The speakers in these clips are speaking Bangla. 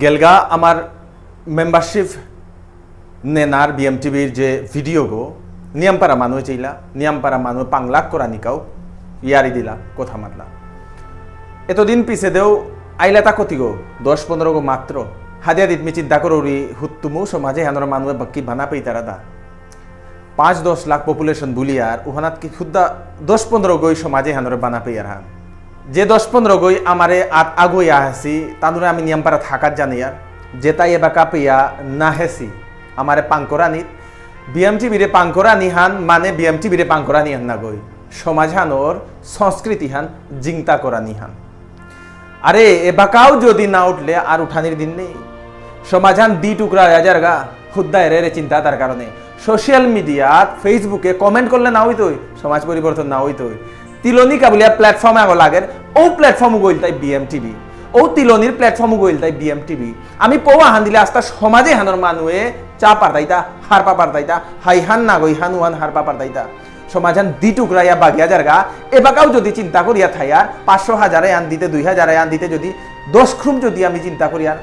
গেলগা আমার মেম্বারশিপ নেনার বিএমটিভির যে ভিডিও গো নিয়মপাড়া মানুষ চাইলা নিয়মপাড়া মানুষ পাংলাক করা নিকাও ইয়ারি দিলা কথা মাতলা এতদিন পিছে দেও আইলা তা কতি গো 10-15 গো মাত্র হাদিয়া দিত মি চিন্তা করো হুত্তুমু সমাজে হেনর মানুষ বাকি বানা পেই তারা দা 5-10 লাখ পপুলেশন বুলিয়ার উহানাত কি খুদ্দা 10-15 গই সমাজে হেনর বানা পেই আর হান যে 10-15 গই আমারে আগইয়া হাসি তানুরে আমি নিয়মপাড়া থাকার জানি আর যেতাই এবাকা পেয়া না হেসি আমারে পাঙ্করানিত বিএমটিভিরে পাঙ্করানি হান মানে বিএমটিভিরে পাঙ্করানি হান না গই সমাজ হানোর সংস্কৃতি হান জিংতা করানি হান আরে এবাকাও যদি না উঠলে আর উঠানির দিন নেই সমাজ হান দি টুকরা হাজার গা খুদ্দা এরে চিন্তা তার কারণে সোশ্যাল মিডিয়াত ফেসবুকে কমেন্ট করলে না হইতই সমাজ পরিবর্তন না হইতই তিলনি কাবুলিয়া প্ল্যাটফর্মে আগো লাগের ও প্ল্যাটফর্ম গইল তাই বিএমটিভি ও তিলনির প্ল্যাটফর্ম গইল তাই বিএমটিভি আমি পৌয়া হান দিলে আস্তা সমাজে হানোর মানুয়ে চা পারতাইতা হারপা পারতাইতা হাই হান না গই হান ওয়ান হারপা পারতাইতা সমাজান দি টুকরাইয়া বাগিয়া জারগা এবাকাও যদি চিন্তা করিয়া থাইয়ার 500,000 আন দিতে 2,000 আন দিতে যদি 10 খুম যদি আমি চিন্তা করিয়ার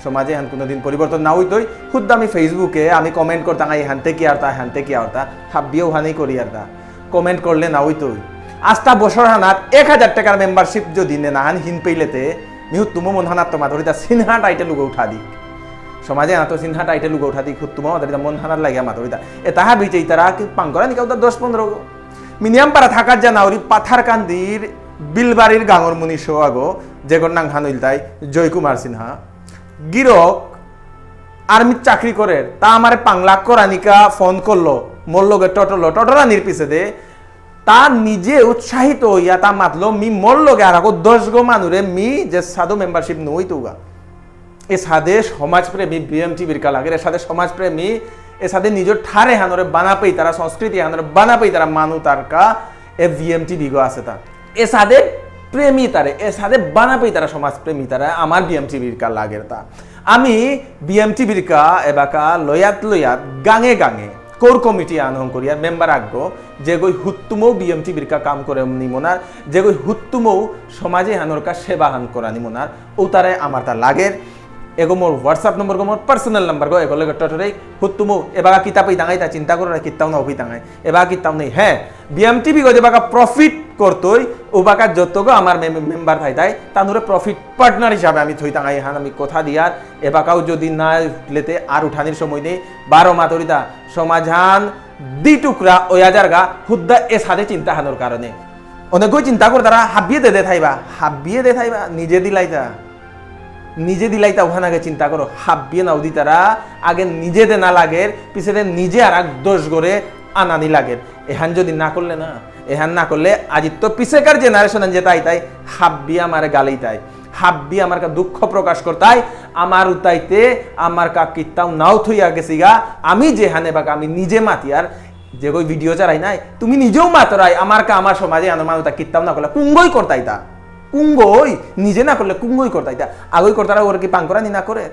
সমাজে হান কোনোদিন পরিবর্তন না হইতই খুদ্ আমি ফেসবুকে আমি কমেন্ট করতাম এই হানতে কি আর তা হানতে কি আর তা হাব্বিও হানেই করিয়ার তা কমেন্ট করলে না হইতই আস্তা বছর হানাত 1,000 টাকার মেম্বারশিপ যদি না হান হিন পেইলেতে মিহুত তুমো মন হানাত তোমা ধরিতা সিনহা টাইটেল উগে উঠা দিক সমাজে না তো সিনহা টাইটেল উগে উঠা দিক তুমো ধরিতা মন হানাত লাগিয়া মাতরিতা এ তাহা বিচেই তারা কি পাঙ্করা নিকাও 10-15 মিনিয়াম পারা থাকার জানাওরি পাথার কান্দির বিলবাড়ির গাঙর মুনি শো আগো যেগর নাং হানুইল তাই জয়কুমার সিনহা গিরক আর্মির চাকরি করে তা আমারে পাংলাক করানিকা ফোন করলো মোর লগে টটরানির পিছে দে তা নিজে উৎসাহিত হইয়া তা মাতলো মি মোর লগে আর 10 গো মানুরে মি যে সাদো মেম্বারশিপ নই তুগা এ সাদে সমাজপ্রেমী বিএমটিভির কা লাগে এর সাথে সমাজপ্রেমী এর সাথে নিজের ঠারে হানরে বানাপেই তারা সংস্কৃতি হানরে বানাপেই তারা মানু তারকা এ বিএমটিভি গো আছে তা এ সাদে প্রেমী তারে এ সাদে বানাপেই তারা সমাজপ্রেমী তারা আমার বিএমটিভির কা লাগের তা আমি বিএমটিভির কা এবাকা লয়াত গাঙে গাঙে কোর কমিটি আনহং করিয়ার মেম্বার আগো যে গই হুত্তুমও বিএমটিভির কা কাম করে নিমনার যে গই হুত্তুমও সমাজে হানর কা সেবা হান করা নিমনার ও তারে আমার তা লাগের এগো মোর হোয়াটসঅ্যাপ নম্বর গো মোর পার্সোনাল নাম্বার গো এগো লগে টটরে হুত্তুমো এবাকা কিতাপই দাঙাই তা চিন্তা করো না কিতাও না অভি দাঙাই এবাকা কিতাও নেই হ্যাঁ বিএমটিভি গো যেবাকা প্রফিট করতই ওবাকা যত গো আমার মেম্বার থাই তাই তানুরে প্রফিট পার্টনার হিসাবে আমি থই দাঙাই হান আমি কথা দিয়ার এবাকাও যদি না লেতে আর উঠানির সময় নেই 12 মাতরিতা সমাধান দি টুকরা ওই হাজার গা হুদ্দা এ সাদে চিন্তা হানোর কারণে অনেকই চিন্তা করে তারা হাবিয়ে দে থাইবা নিজে দিলাইতা ওখানে চিন্তা করো হাবিয়ে নাও দি তারা আগে নিজে দে না লাগের পিছনে নিজে আর এক দোষ করে আনানি লাগের এহান যদি না করলে না এহান না করলে আজি তো পিছেকার জেনারেশন যে তাই হাব্বি আমার গালেই তাই হাব্বি আমার কা দুঃখ প্রকাশ করতাই আমার উতাইতে আমার কা কিতাও নাও থইয়া গেছি গা আমি যে হানে বাকা আমি নিজে মাতি আর যে কই ভিডিও চালাই নাই তুমি নিজেও মাতরাই আমার কা আমার সমাজে আনো মানুষ তা কিতাও না করলে কুঙ্গই করতাই তা কুঙ্গই নিজে না করলে কুঙ্গই করতাই তা আগই করতারা ওর কি পাঙ্করানি না করে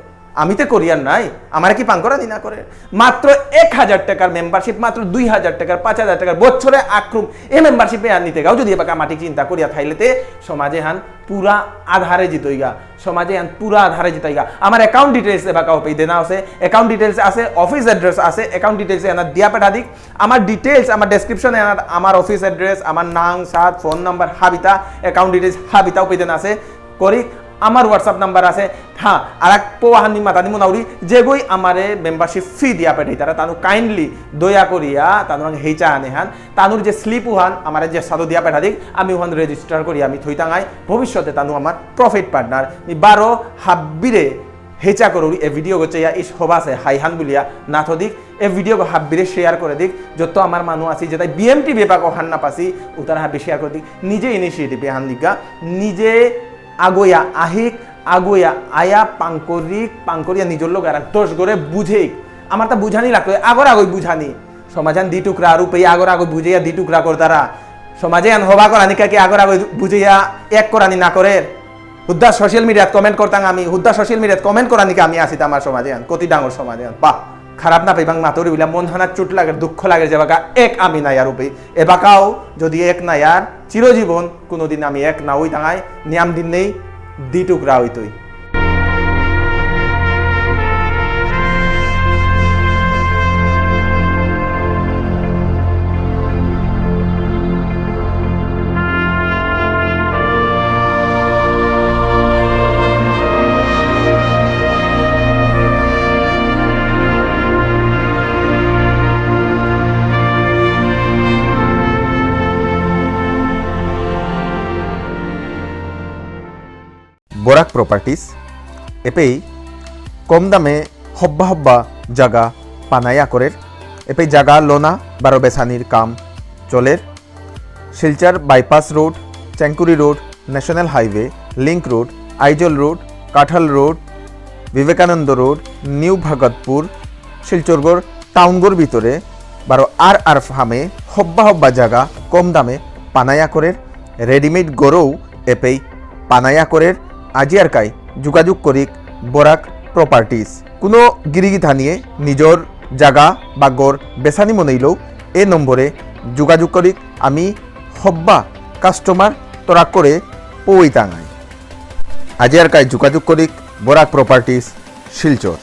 আমি তো করিয়ার নাই আমার কি পাঙ্করানি না করে মাত্র 1,000 টাকার মেম্বারশিপ মাত্র 2,000 টাকার 5,000 টাকার বছরে আক্রম এই মেম্বারশিপে আর নিতে গাও যদি এবাকা মাটি চিন্তা করিয়া থাইলেতে সমাজে হান পুরা আধারে জিতইগা সমাজে হান পুরা আধারে জিতইগা আমার অ্যাকাউন্ট ডিটেইলস এবাকা পেই দেনা আছে অ্যাকাউন্ট ডিটেইলস আছে অফিস অ্যাড্রেস আছে অ্যাকাউন্ট ডিটেইলস এনা দিয়া পাঠা দিক আমার ডিটেইলস আমার ডেসক্রিপশনে আমার অফিস অ্যাড্রেস আমার নাম সাত ফোন নাম্বার হাবিতা অ্যাকাউন্ট ডিটেইলস হাবিতাও পেই দেনা আছে করি আমার হোয়াটসঅ্যাপ নাম্বার আছে হ্যাঁ আর এক পোহানি মাতানি মোনাউরি যে গই আমারে মেম্বারশিপ ফি দিয়া পেঠাই তারা তানু কাইন্ডলি দয়া করিয়া তানু হেইচা আনে হান তানুর যে স্লিপ উহান আমারে যে সাদো দিয়া পেঠা দিক আমি ওখান রেজিস্টার করি আমি থইতাঙাই ভবিষ্যতে তানু আমার প্রফিট পার্টনার 12 হাব্বিরে হেচা করুরি এ ভিডিও গচ্ছে ইস হবাসে হাইহান বলিয়া নাথ দিক এ ভিডিও হাব্বিরে শেয়ার করে দিক যত আমার মানুষ আছে যেটা বিএমটিভি এপাক হান না পাসি উতারা হাব্বি শেয়ার করে দিক নিজে ইনিশিয়েটিভে হান দিকা নিজে আগোয়া আহিক আগোয়া আয়া পাঙ্করিয়া নিজের লোক আর 10 করে বুঝে আমার তা বুঝানি লাগতো আগই বুঝানি সমাজান দি টুকরা রূপে আগই বুঝাইয়া দি টুকরা কর তারা সমাজে আন হবা করানি কাকে আগই বুঝাইয়া এক করানি না করে হুদ্দা সোশ্যাল মিডিয়াত কমেন্ট করতাম আমি হুদ্দা সোশ্যাল মিডিয়াত কমেন্ট করানি আমি আসি আমার সমাজে আন কতি ডাঙর সমাজে আন বাহ খারাপ না পাইবাং মাতরি বলে মন হানা চুট লাগে দুঃখ লাগে যে বাকা এক আমি নাই আর রূপে এবাকাও যদি এক নাই আর চিরজীবন কোনোদিন আমি এক না হই দাঁড়াই নিয়াম দিন নেই দি টুকরা হইতই বরাক প্রপার্টিস এপেই কম দামে হব্বা হব্বা জায়গা পানায়া করের এপেই জায়গা লোনা বারো বেসানির কাম চলের Silchar bypass road Chenkuri road national highway link road Aizawl road Kathal road Vivekananda road new Bhagatpur শিলচরগড় টাউনগড় ভিতরে বারো আর ফার্মে হব্বা হব্বা জায়গা কম দামে পানায়া করের রেডিমেড গড়ও এপেই পানায়া করের আজিয়ার কাই যোগাযোগ করিক বরাক প্রপার্টিস কোনো গিরিগিথা নিয়ে নিজের জায়গা বা গড় বেসানি মনেইলেও এ নম্বরে যোগাযোগ করিক আমি হব্বা কাস্টমার তোরা করে পৌঁইতাঙাই আজিয়ার কাই যোগাযোগ করিক বরাক প্রপার্টিস শিলচর।